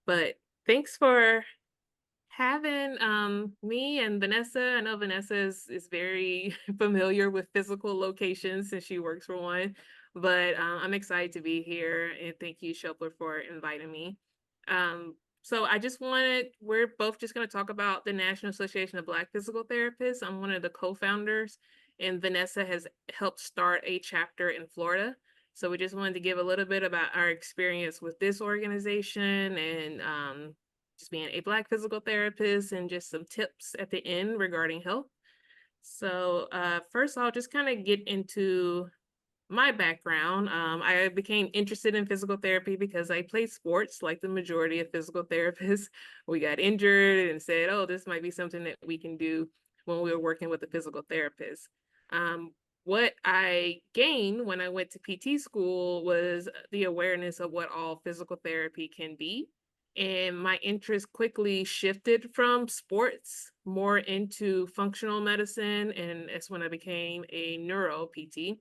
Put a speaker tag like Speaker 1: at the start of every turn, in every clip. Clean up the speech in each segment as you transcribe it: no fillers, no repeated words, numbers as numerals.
Speaker 1: But thanks for having me and Vanessa. I know Vanessa is very familiar with physical locations since she works for one, but I'm excited to be here and thank you, Shopler, for inviting me. So I just wanted, we're both just going to talk about the National Association of Black Physical Therapists. I'm one of the co-founders, and Vanessa has helped start a chapter in Florida. So we just wanted to give a little bit about our experience with this organization and just being a Black physical therapist and just some tips at the end regarding health. So first, I'll just kind of get into my background. I became interested in physical therapy because I played sports like the majority of physical therapists. We got injured and said, oh, this might be something that we can do when we were working with a physical therapist. Um, what I gained when I went to PT school was the awareness of what all physical therapy can be. And my interest quickly shifted from sports more into functional medicine. And that's when I became a neuro PT.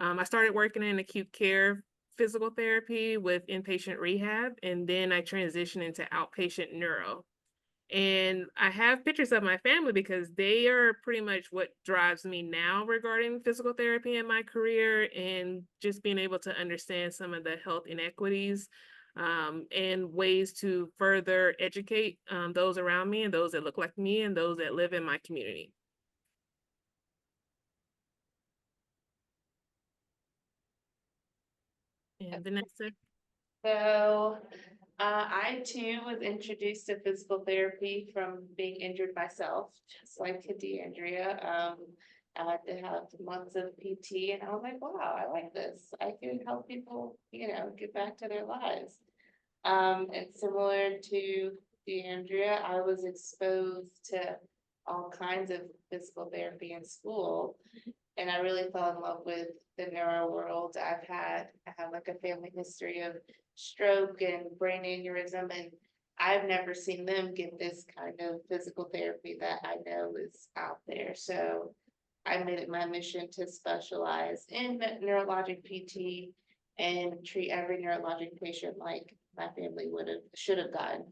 Speaker 1: I started working in acute care physical therapy with inpatient rehab, and then I transitioned into outpatient neuro. And I have pictures of my family because they are pretty much what drives me now regarding physical therapy in my career and just being able to understand some of the health inequities and ways to further educate those around me and those that look like me and those that live in my community. And Vanessa.
Speaker 2: So, I too was introduced to physical therapy from being injured myself, just like Andrea. I had to have months of PT, and I was like, wow, I like this. I can help people, get back to their lives. And similar to Andrea, I was exposed to all kinds of physical therapy in school, and I really fell in love with the neuro world. I have like a family history of stroke and brain aneurysm, and I've never seen them get this kind of physical therapy that I know is out there. So I made it my mission to specialize in neurologic PT and treat every neurologic patient like my family should have gotten.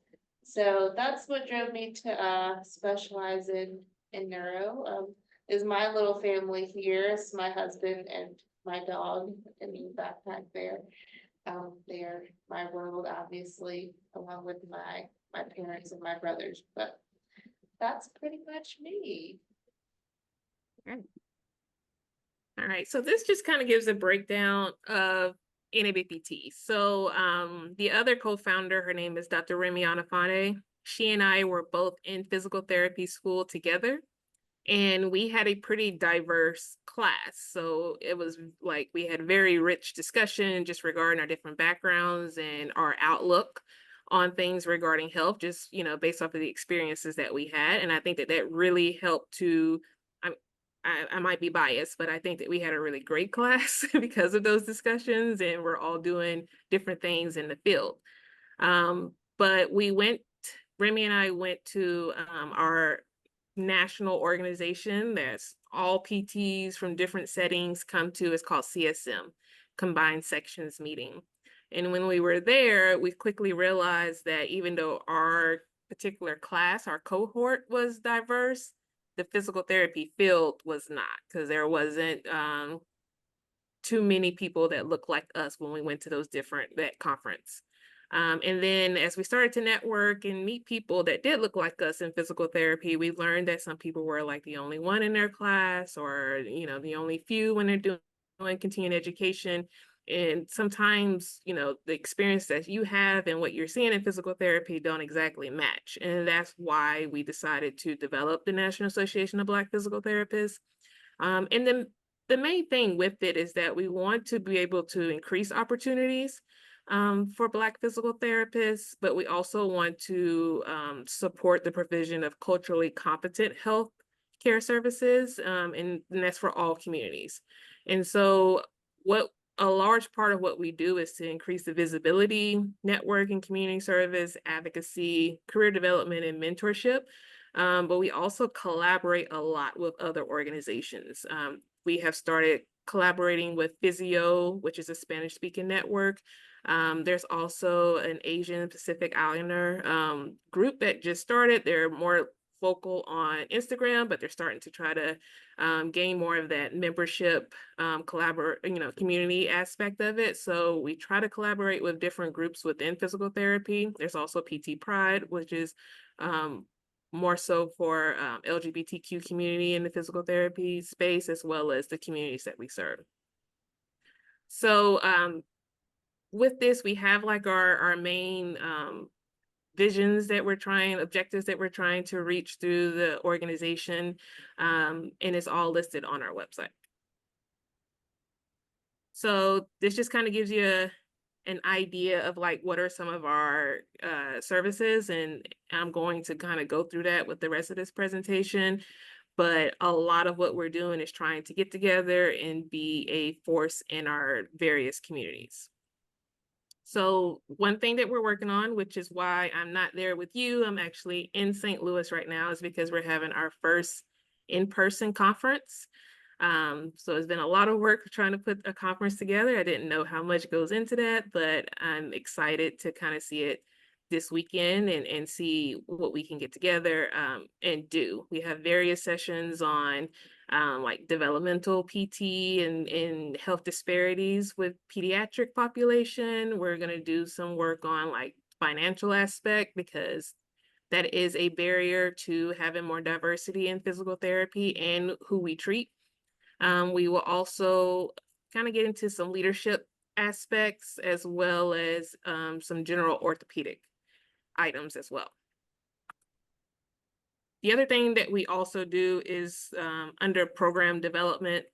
Speaker 2: So that's what drove me to specialize in neuro. Is my little family here. It's my husband and my dog in the backpack there. They're my world, obviously, along with my parents and my brothers. But that's pretty much me.
Speaker 1: All right, so this just kind of gives a breakdown of NABPT. So the other co-founder, her name is Dr. Remy Anafane. She and I were both in physical therapy school together, and we had a pretty diverse class. So it was like we had very rich discussion just regarding our different backgrounds and our outlook on things regarding health, just, based off of the experiences that we had. And I think that that really helped to I might be biased, but I think that we had a really great class because of those discussions, and we're all doing different things in the field. But Remy and I went to our national organization that's all PTs from different settings come to. It's called CSM, Combined Sections Meeting. And when we were there, we quickly realized that even though our particular class, our cohort was diverse, the physical therapy field was not, because there wasn't too many people that looked like us when we went to that conference. And then as we started to network and meet people that did look like us in physical therapy, we learned that some people were like the only one in their class, or, the only few when they're doing continuing education. And sometimes, the experience that you have and what you're seeing in physical therapy don't exactly match. And that's why we decided to develop the National Association of Black Physical Therapists. And then the main thing with it is that we want to be able to increase opportunities for Black physical therapists, but we also want to support the provision of culturally competent health care services, and that's for all communities. And so what a large part of what we do is to increase the visibility, networking, community service, advocacy, career development, and mentorship. But we also collaborate a lot with other organizations. We have started collaborating with Physio, which is a Spanish speaking network. There's also an Asian Pacific Islander group that just started. They're more vocal on Instagram, but they're starting to try to gain more of that membership, community aspect of it. So we try to collaborate with different groups within physical therapy. There's also PT Pride, which is more so for LGBTQ community in the physical therapy space, as well as the communities that we serve. So with this, we have like our main visions that we're trying, objectives that we're trying to reach through the organization, and it's all listed on our website. So this just kind of gives you an idea of like what are some of our services, and I'm going to kind of go through that with the rest of this presentation. But a lot of what we're doing is trying to get together and be a force in our various communities. So one thing that we're working on, which is why I'm not there with you, I'm actually in St. Louis right now, is because we're having our first in-person conference. So it's been a lot of work trying to put a conference together. I didn't know how much goes into that, but I'm excited to kind of see it this weekend and see what we can get together and do. We have various sessions on like developmental PT and health disparities with pediatric population. We're going to do some work on like financial aspect, because that is a barrier to having more diversity in physical therapy and who we treat. We will also kind of get into some leadership aspects, as well as some general orthopedic items as well. The other thing that we also do is under program development.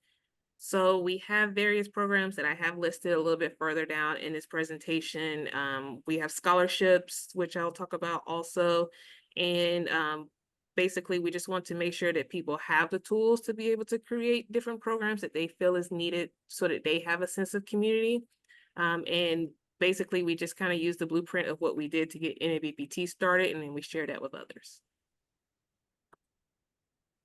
Speaker 1: So we have various programs that I have listed a little bit further down in this presentation. We have scholarships, which I'll talk about also. And basically, we just want to make sure that people have the tools to be able to create different programs that they feel is needed so that they have a sense of community. And basically, we just kind of use the blueprint of what we did to get NABPT started, and then we share that with others.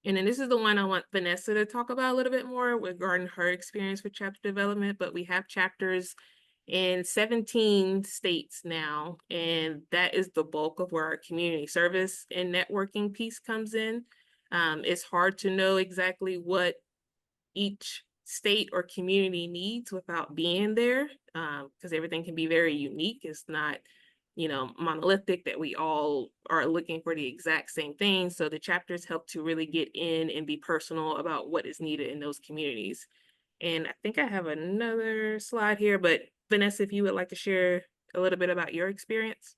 Speaker 1: And then this is the one I want Vanessa to talk about a little bit more regarding her experience with chapter development, but we have chapters in 17 states now, and that is the bulk of where our community service and networking piece comes in. It's hard to know exactly what each state or community needs without being there, because everything can be very unique. It's not monolithic that we all are looking for the exact same thing. So the chapters help to really get in and be personal about what is needed in those communities. And I think I have another slide here, but Vanessa, if you would like to share a little bit about your experience.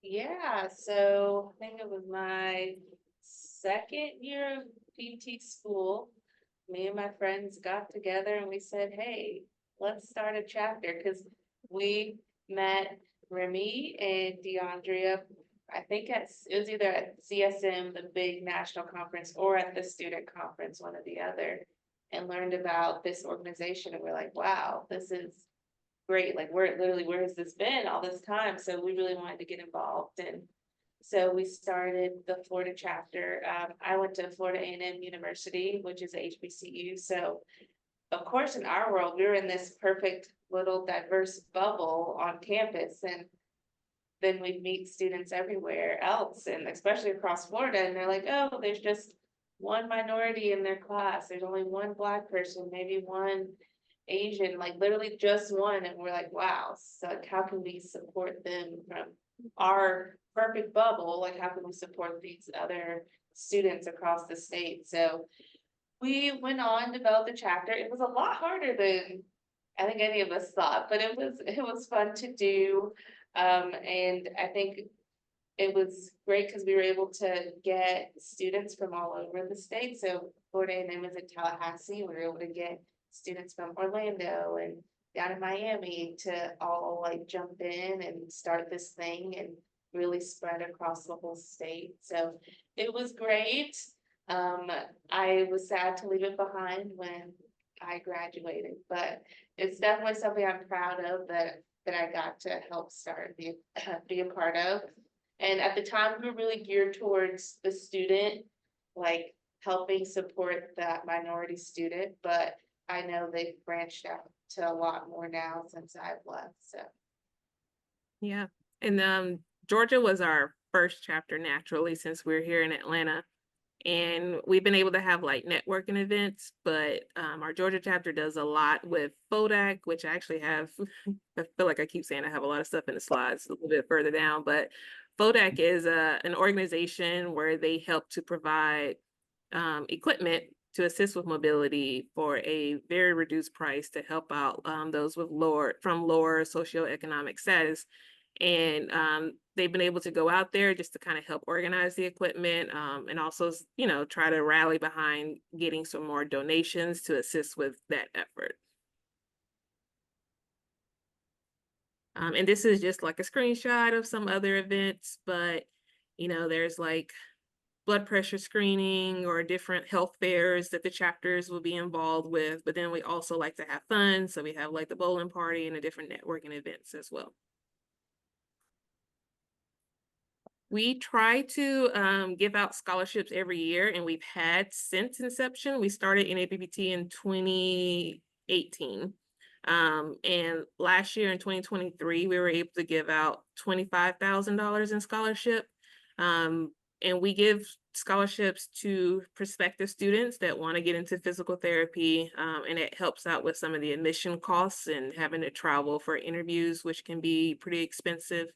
Speaker 2: Yeah, so I think it was my second year of PT school. Me and my friends got together and we said, hey, let's start a chapter, because we met Remy and DeAndrea, I think it was either at CSM, the big national conference, or at the student conference, one or the other, and learned about this organization. And we're like, wow, this is great. Like, where has this been all this time? So we really wanted to get involved. And so we started the Florida chapter. I went to Florida A&M University, which is HBCU. So of course, in our world, we were in this perfect little diverse bubble on campus. And then we meet students everywhere else, and especially across Florida. And they're like, oh, there's just one minority in their class. There's only one Black person, maybe one Asian, like literally just one. And we're like, wow, so like, how can we support them from our perfect bubble? Like, how can we support these other students across the state? So we went on, developed a chapter. It was a lot harder than I think any of us thought, but it was fun to do. And I think it was great because we were able to get students from all over the state. So Florida A&M is in Tallahassee. We were able to get students from Orlando and down in Miami to all like jump in and start this thing and really spread across the whole state. So it was great. I was sad to leave it behind when I graduated, but it's definitely something I'm proud of that I got to help start be a part of. And at the time, we were really geared towards the student, like helping support that minority student. But I know they've branched out to a lot more now since I've left, so.
Speaker 1: Yeah. And Georgia was our first chapter naturally since we're here in Atlanta. And we've been able to have like networking events, but our Georgia chapter does a lot with FODAC, which I actually have. I feel like I keep saying I have a lot of stuff in the slides a little bit further down, but FODAC is an organization where they help to provide equipment to assist with mobility for a very reduced price to help out those with lower socioeconomic status. And they've been able to go out there just to kind of help organize the equipment and also, try to rally behind getting some more donations to assist with that effort. And this is just like a screenshot of some other events, but there's like blood pressure screening or different health fairs that the chapters will be involved with. But then we also like to have fun. So we have like the bowling party and the different networking events as well. We try to give out scholarships every year, and we've had since inception. We started NABPT in 2018. And last year in 2023, we were able to give out $25,000 in scholarship. And we give scholarships to prospective students that want to get into physical therapy. And it helps out with some of the admission costs and having to travel for interviews, which can be pretty expensive.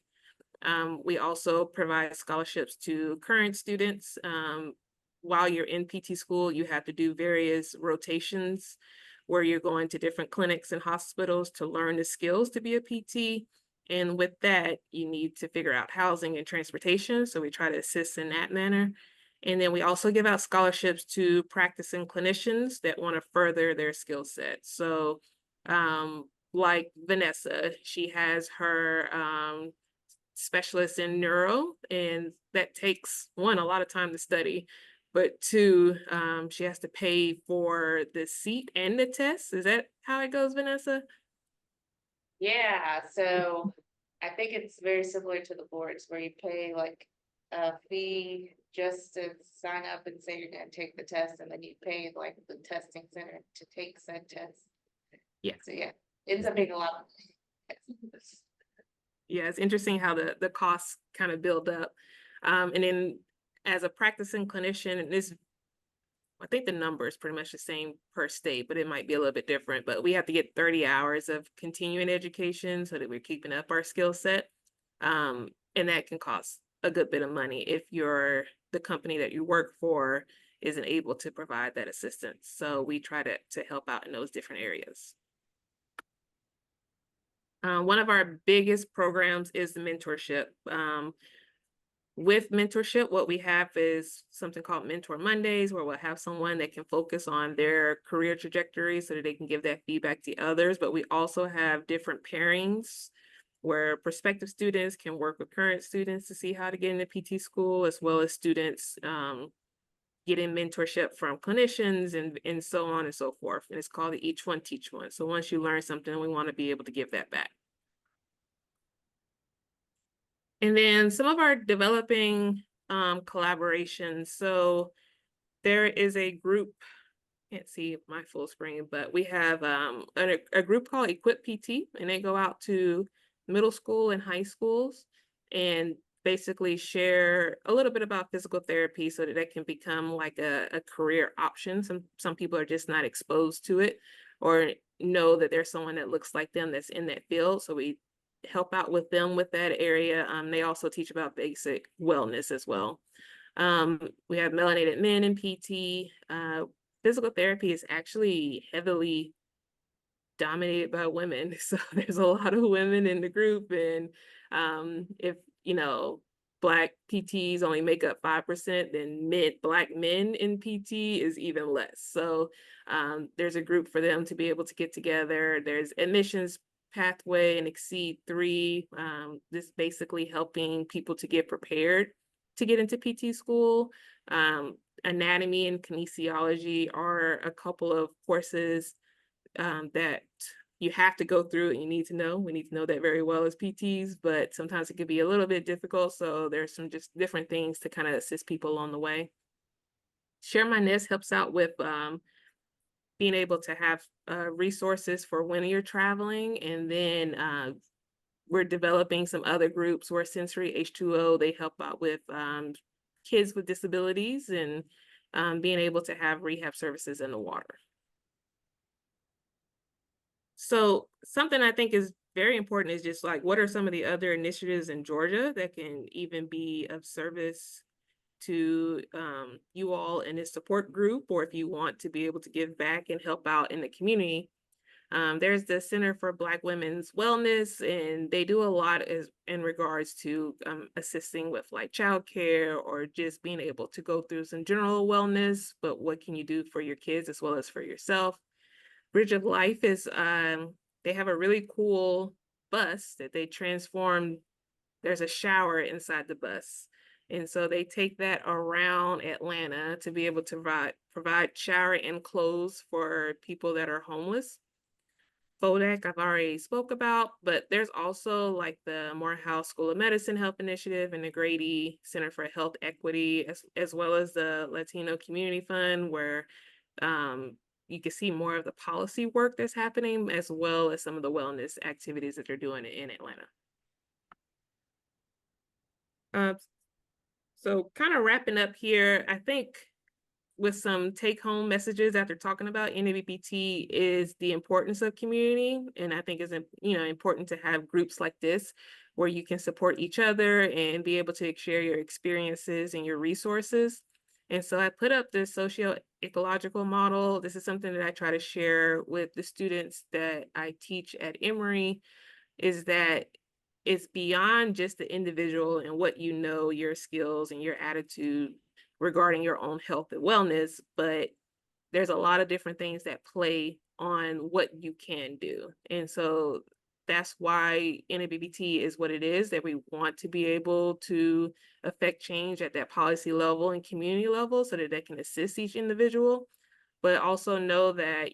Speaker 1: We also provide scholarships to current students. While you're in PT school, you have to do various rotations where you're going to different clinics and hospitals to learn the skills to be a PT. And with that, you need to figure out housing and transportation. So we try to assist in that manner. And then we also give out scholarships to practicing clinicians that want to further their skill set. So like Vanessa, she has her specialist in neuro, and that takes one, a lot of time to study, but two, she has to pay for the seat and the test. Is that how it goes, Vanessa?
Speaker 2: Yeah, so I think it's very similar to the boards where you pay like a fee just to sign up and say you're gonna take the test, and then you pay like the testing center to take said test.
Speaker 1: Yeah.
Speaker 2: So yeah, ends up being a lot.
Speaker 1: Yeah, it's interesting how the costs kind of build up. And then as a practicing clinician, and this, I think the number is pretty much the same per state, but it might be a little bit different. But we have to get 30 hours of continuing education so that we're keeping up our skill set. And that can cost a good bit of money if the company that you work for isn't able to provide that assistance. So we try to help out in those different areas. One of our biggest programs is the mentorship. With mentorship, what we have is something called Mentor Mondays, where we'll have someone that can focus on their career trajectory so that they can give that feedback to others. But we also have different pairings where prospective students can work with current students to see how to get into PT school, as well as students getting mentorship from clinicians and so on and so forth. And it's called the Each One Teach One. So once you learn something, we want to be able to give that back. And then some of our developing collaborations. So there is a group, can't see my full screen, but we have a group called Equip PT, and they go out to middle school and high schools and basically share a little bit about physical therapy so that it can become like a career option. Some people are just not exposed to it or know that there's someone that looks like them that's in that field. So we help out with them with that area. They also teach about basic wellness as well. We have melanated men in PT. Physical therapy is actually heavily dominated by women. So there's a lot of women in the group. And if, Black PTs only make up 5%, then Black men in PT is even less. So there's a group for them to be able to get together. There's admissions pathway and Exceed 3. This basically helping people to get prepared to get into PT school. Anatomy and kinesiology are a couple of courses that you have to go through and you need to know. We need to know that very well as PTs, but sometimes it can be a little bit difficult. So there's some just different things to kind of assist people along the way. Share My Nest helps out with being able to have resources for when you're traveling. And then we're developing some other groups where Sensory H2O, they help out with kids with disabilities and being able to have rehab services in the water. So something I think is very important is just like, what are some of the other initiatives in Georgia that can even be of service to you all in this support group, or if you want to be able to give back and help out in the community? There's the Center for Black Women's Wellness, and they do a lot in regards to assisting with like childcare or just being able to go through some general wellness, but what can you do for your kids as well as for yourself? Bridge of Life is, they have a really cool bus that they transformed. There's a shower inside the bus. And so they take that around Atlanta to be able to provide shower and clothes for people that are homeless. FODAC, I've already spoke about, but there's also like the Morehouse School of Medicine Health Initiative and the Grady Center for Health Equity, as well as the Latino Community Fund, where you can see more of the policy work that's happening, as well as some of the wellness activities that they're doing in Atlanta. So kind of wrapping up here, I think with some take-home messages after talking about NABPT is the importance of community. And I think it's important to have groups like this where you can support each other and be able to share your experiences and your resources. And so I put up this socio-ecological model. This is something that I try to share with the students that I teach at Emory, is that it's beyond just the individual and what you know, your skills and your attitude regarding your own health and wellness, but there's a lot of different things that play on what you can do. And so that's why NABPT is what it is, that we want to be able to affect change at that policy level and community level so that they can assist each individual, but also know that,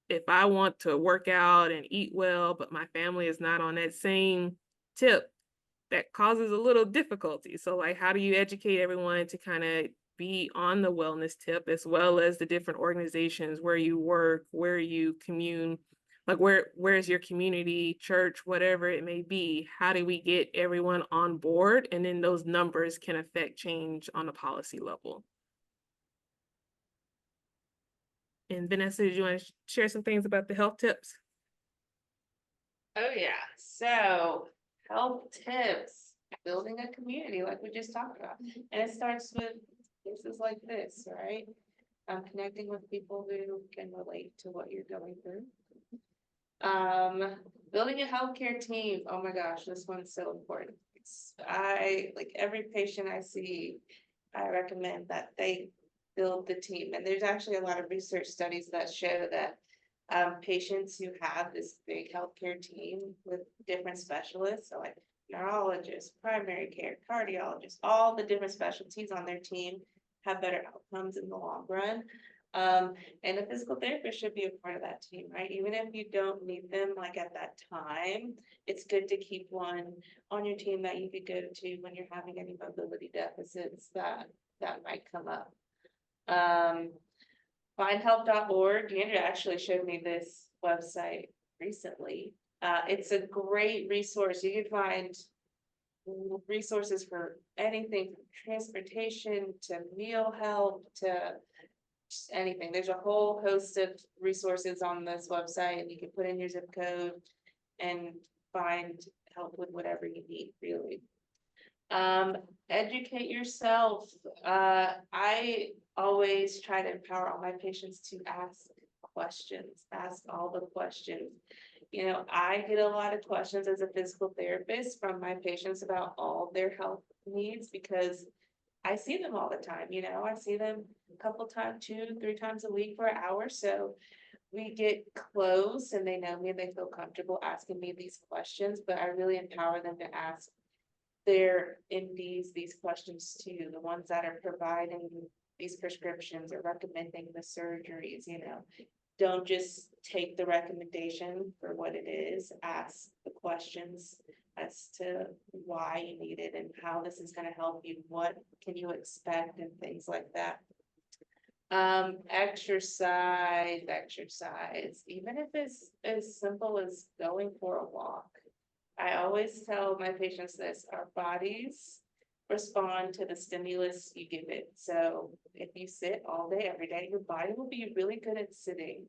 Speaker 1: if I want to work out and eat well, but my family is not on that same tip, that causes a little difficulty. So like, how do you educate everyone to kind of be on the wellness tip, as well as the different organizations where you work, where you commune, like where's your community, church, whatever it may be? How do we get everyone on board? And then those numbers can affect change on a policy level. And Vanessa, did you want to share some things about the health tips?
Speaker 2: Oh yeah, so health tips, building a community like we just talked about. And it starts with places like this, right? Connecting with people who can relate to what you're going through. Building a healthcare team. Oh my gosh, this one's so important. I like every patient I see, I recommend that they build the team. And there's actually a lot of research studies that show that patients who have this big healthcare team with different specialists, so like neurologists, primary care, cardiologists, all the different specialties on their team have better outcomes in the long run. And a physical therapist should be a part of that team, right? Even if you don't need them like at that time, it's good to keep one on your team that you could go to when you're having any mobility deficits that might come up. Findhelp.org. Andrea actually showed me this website recently. It's a great resource. You can find resources for anything from transportation to meal help to just anything. There's a whole host of resources on this website, and you can put in your zip code and find help with whatever you need, really. Educate yourself. I always try to empower all my patients to ask questions, ask all the questions. I get a lot of questions as a physical therapist from my patients about all their health needs because I see them all the time. I see them a couple times, 2-3 times a week for an hour. So we get close and they know me and they feel comfortable asking me these questions, but I really empower them to ask their MDs these questions too, the ones that are providing these prescriptions or recommending the surgeries. Don't just take the recommendation for what it is, ask the questions as to why you need it and how this is going to help you, what can you expect, and things like that. Exercise, even if it's as simple as going for a walk. I always tell my patients this, our bodies respond to the stimulus you give it. So if you sit all day, every day, your body will be really good at sitting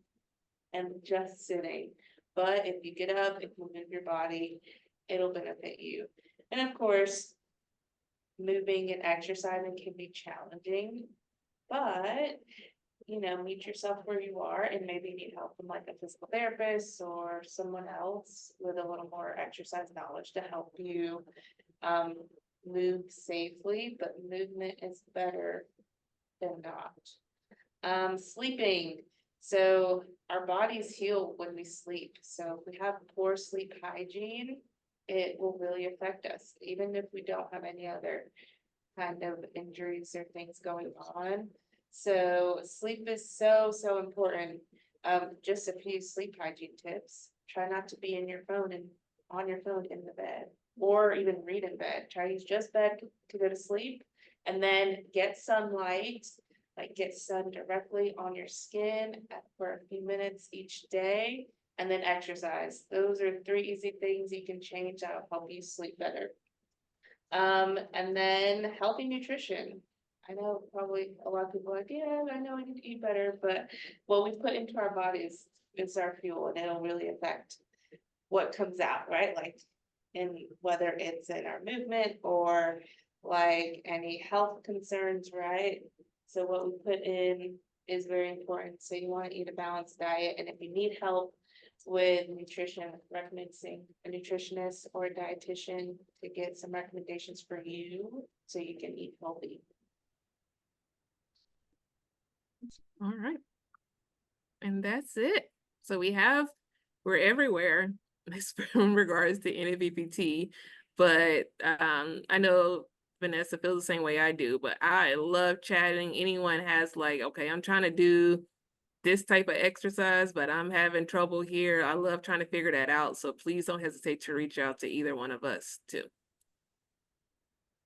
Speaker 2: and just sitting. But if you get up, if you move your body, it'll benefit you. And of course, moving and exercising can be challenging, but meet yourself where you are and maybe need help from like a physical therapist or someone else with a little more exercise knowledge to help you move safely, but movement is better than not. Sleeping. So our bodies heal when we sleep. So if we have poor sleep hygiene, it will really affect us, even if we don't have any other kind of injuries or things going on. So sleep is so, so important. Just a few sleep hygiene tips. Try not to be in your phone and on your phone in the bed or even read in bed. Try to use just bed to go to sleep and then get sunlight, like get sun directly on your skin for a few minutes each day, and then exercise. Those are 3 easy things you can change that'll help you sleep better. And then healthy nutrition. I know probably a lot of people are like, yeah, I know I need to eat better, but what we put into our bodies is our fuel and it'll really affect what comes out, right? Like, in whether it's in our movement or like any health concerns, right? So what we put in is very important. So you want to eat a balanced diet. And if you need help with nutrition, recommending a nutritionist or a dietitian to get some recommendations for you so you can eat healthy.
Speaker 1: All right. And that's it. So we're everywhere in regards to NABPT, but I know Vanessa feels the same way I do, but I love chatting. Anyone has like, okay, I'm trying to do this type of exercise, but I'm having trouble here. I love trying to figure that out. So please don't hesitate to reach out to either one of us too.